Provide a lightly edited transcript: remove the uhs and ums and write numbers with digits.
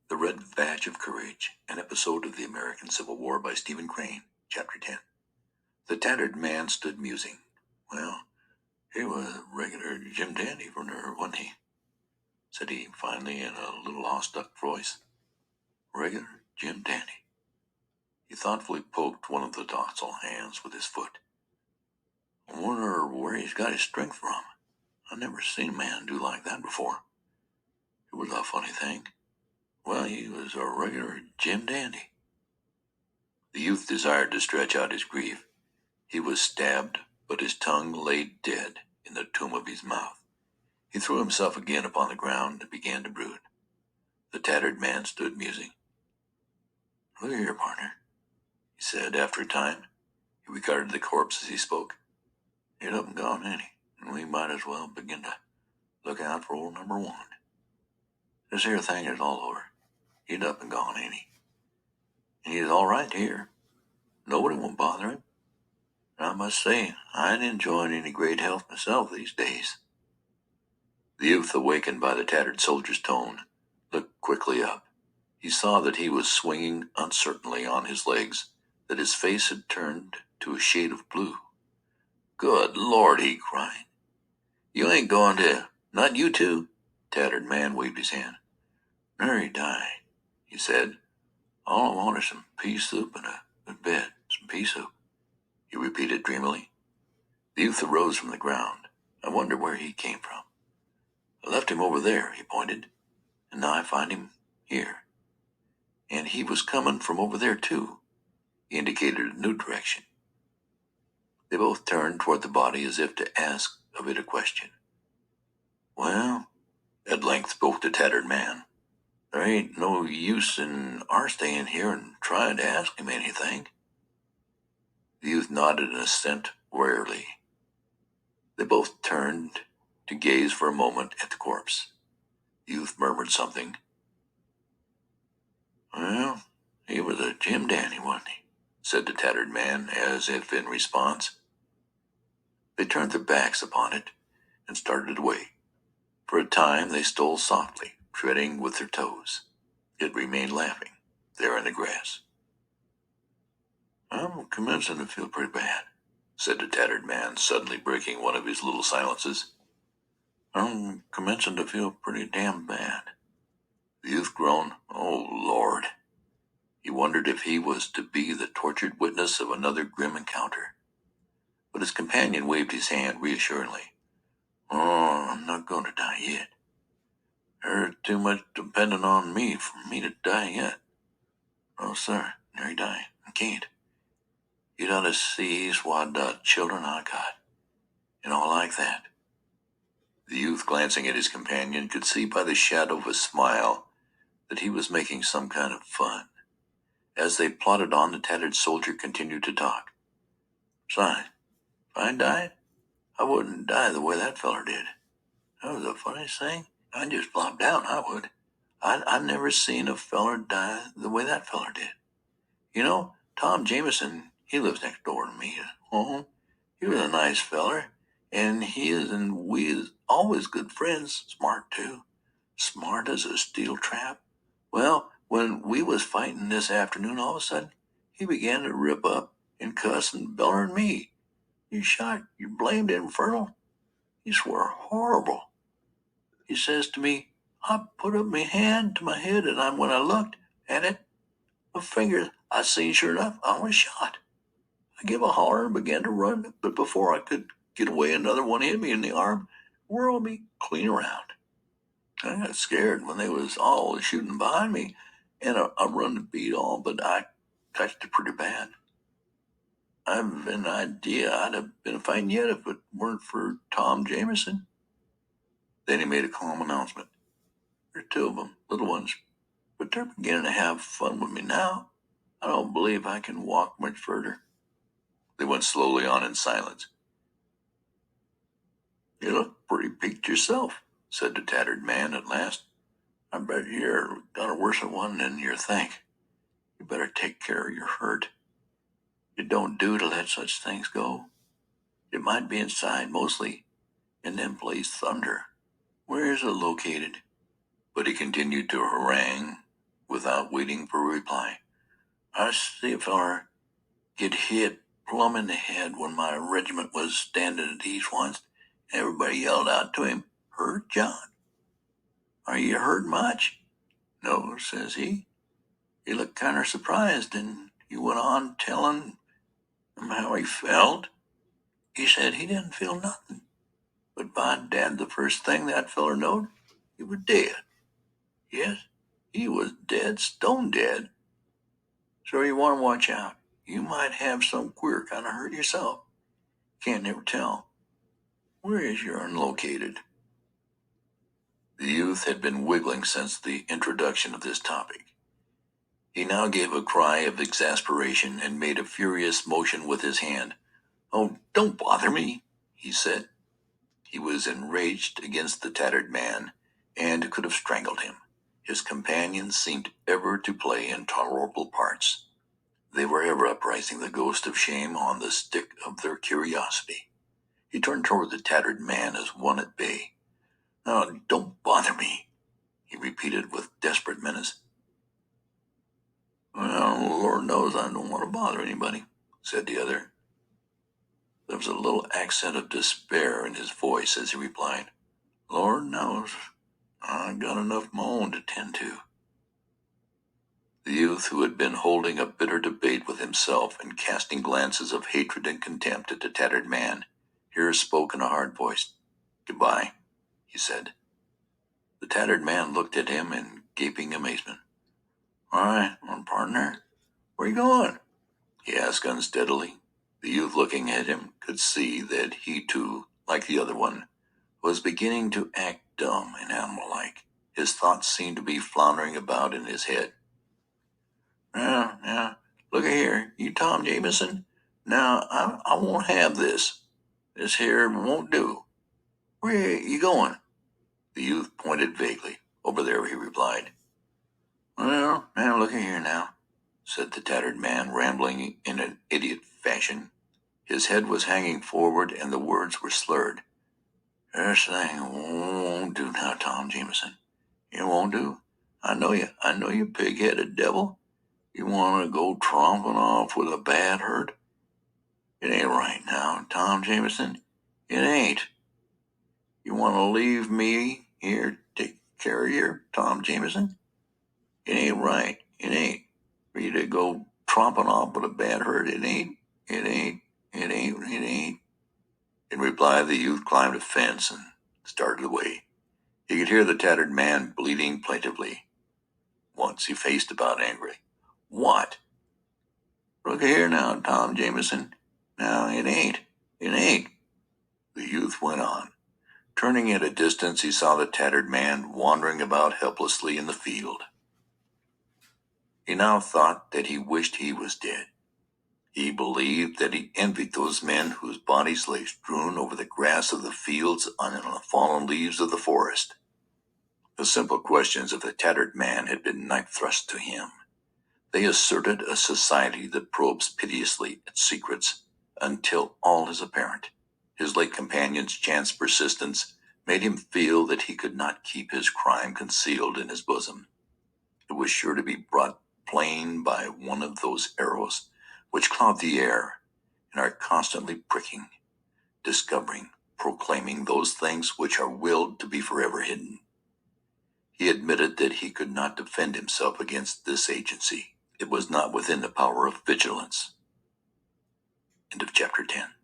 The Red Badge of Courage, an episode of the American Civil War by Stephen Crane, Chapter 10. The tattered man stood musing. Well, he was a regular Jim Dandy from there, wasn't he? Said he finally in a little awestruck voice. Regular Jim Dandy. He thoughtfully poked one of the docile hands with his foot. I wonder where he's got his strength from. I've never seen a man do like that before. It was a funny thing. Well, he was a regular Jim Dandy. The youth desired to stretch out his grief. He was stabbed, but his tongue lay dead in the tomb of his mouth. He threw himself again upon the ground and began to brood. The tattered man stood musing. Look here, partner, he said after a time. He regarded the corpse as he spoke. He's up and gone, ain't he? And we might as well begin to look out for old number one. This here thing is all over. He's up and gone, ain't he? And he's all right here. Nobody won't bother him. And I must say, I ain't enjoying any great health myself these days. The youth, awakened by the tattered soldier's tone, looked quickly up. He saw that he was swinging uncertainly on his legs, that his face had turned to a shade of blue. Good Lord, he cried. You ain't going to, not you too. Tattered man waved his hand. Mary died, he said. All I want is some pea soup and a good bed. Some pea soup, he repeated dreamily. The youth arose from the ground. I wonder where he came from. I left him over there, he pointed, and now I find him here. And he was coming from over there, too. He indicated a new direction. They both turned toward the body as if to ask of it a question. Well, at length spoke the tattered man, there ain't no use in our staying here and trying to ask him anything. The youth nodded in assent wearily. They both turned to gaze for a moment at the corpse. The youth murmured something. Well, he was a Jim Dandy, wasn't he? Said the tattered man, as if in response. They turned their backs upon it and started away. For a time they stole softly, treading with their toes. It remained laughing, there in the grass. I'm commencing to feel pretty bad, said the tattered man, suddenly breaking one of his little silences. I'm commencing to feel pretty damn bad. The youth groaned. Oh, Lord. He wondered if he was to be the tortured witness of another grim encounter. But his companion waved his hand reassuringly. Oh, I'm not going to die yet. There's too much depending on me for me to die yet. No, sir, nary die. I can't. You'd ought to see what children I got, and all like that. The youth, glancing at his companion, could see by the shadow of a smile that he was making some kind of fun. As they plodded on, the tattered soldier continued to talk. Besides, if I died, I wouldn't die the way that feller did. That was the funniest thing. I'd just flop down, I would. I'd never seen a feller die the way that feller did. You know, Tom Jameson, he lives next door to me at home. He was a nice feller, and he is and we is always good friends, smart too. Smart as a steel trap. Well, when we was fighting this afternoon, all of a sudden, he began to rip up and cuss and beller at me. You shot, you blamed infernal. He swore horrible. He says to me, I put up my hand to my head, and when I looked at it, my finger, I seen sure enough, I was shot. I gave a holler and began to run, but before I could get away, another one hit me in the arm, whirled me clean around. I got scared when they was all shooting behind me, and I run to beat all, but I touched it pretty bad. I've an idea I'd have been fighting yet if it weren't for Tom Jameson. Then he made a calm announcement. There are two of them, little ones, but they're beginning to have fun with me now. I don't believe I can walk much further. They went slowly on in silence. You look pretty peaked yourself, said the tattered man at last. I bet you're got a worse one than you think. You better take care of your hurt. It don't do to let such things go. It might be inside mostly, and then plays thunder. Where is it located? But he continued to harangue without waiting for a reply. "I see a feller get hit plumb in the head when my regiment was standing at ease once. Everybody yelled out to him, 'Hurt, John? Are you hurt much?' 'No,' says he. He looked kinder surprised, and he went on telling him how he felt. He said he didn't feel nothing. But by dad, the first thing that feller knowed, he was dead. Yes, he was dead, stone dead. So you want to watch out. You might have some queer kind of hurt yourself. Can't never tell. Where is your unlocated?" The youth had been wiggling since the introduction of this topic. He now gave a cry of exasperation and made a furious motion with his hand. "Oh, don't bother me," he said. He was enraged against the tattered man and could have strangled him. His companions seemed ever to play intolerable parts. They were ever uprising the ghost of shame on the stick of their curiosity. He turned toward the tattered man as one at bay. "Oh, don't bother me," he repeated with desperate menace. "Well, Lord knows I don't want to bother anybody," said the other. There was a little accent of despair in his voice as he replied, "Lord knows, I got enough of my own to tend to." The youth, who had been holding a bitter debate with himself and casting glances of hatred and contempt at the tattered man, here spoke in a hard voice. "Goodbye," he said. The tattered man looked at him in gaping amazement. "All right, partner. Where you going?" he asked unsteadily. The youth, looking at him, could see that he too, like the other one, was beginning to act dumb and animal-like. His thoughts seemed to be floundering about in his head. Now, look here, you Tom Jameson. Now, I won't have this. This here won't do. Where you going?" The youth pointed vaguely. "Over there," he replied. "Well, now, look here now," said the tattered man, rambling in an idiot fashion. His head was hanging forward, and the words were slurred. "This thing won't do now, Tom Jameson. It won't do. I know you pig-headed devil. You want to go tromping off with a bad hurt? It ain't right now, Tom Jameson. It ain't. You want to leave me here to take care of you, Tom Jameson? It ain't right. It ain't. For you to go tromping off with a bad hurt, it ain't. It ain't. It ain't. It ain't." In reply, the youth climbed a fence and started away. He could hear the tattered man bleating plaintively. Once he faced about angrily. "What?" "Look here now, Tom Jameson. Now, it ain't. It ain't." The youth went on. Turning at a distance, he saw the tattered man wandering about helplessly in the field. He now thought that he wished he was dead. He believed that he envied those men whose bodies lay strewn over the grass of the fields and on the fallen leaves of the forest. The simple questions of the tattered man had been knife thrusts to him. They asserted a society that probes piteously its secrets until all is apparent. His late companion's chance persistence made him feel that he could not keep his crime concealed in his bosom. It was sure to be brought plain by one of those arrows which cloud the air and are constantly pricking, discovering, proclaiming those things which are willed to be forever hidden. He admitted that he could not defend himself against this agency. It was not within the power of vigilance. End of chapter 10.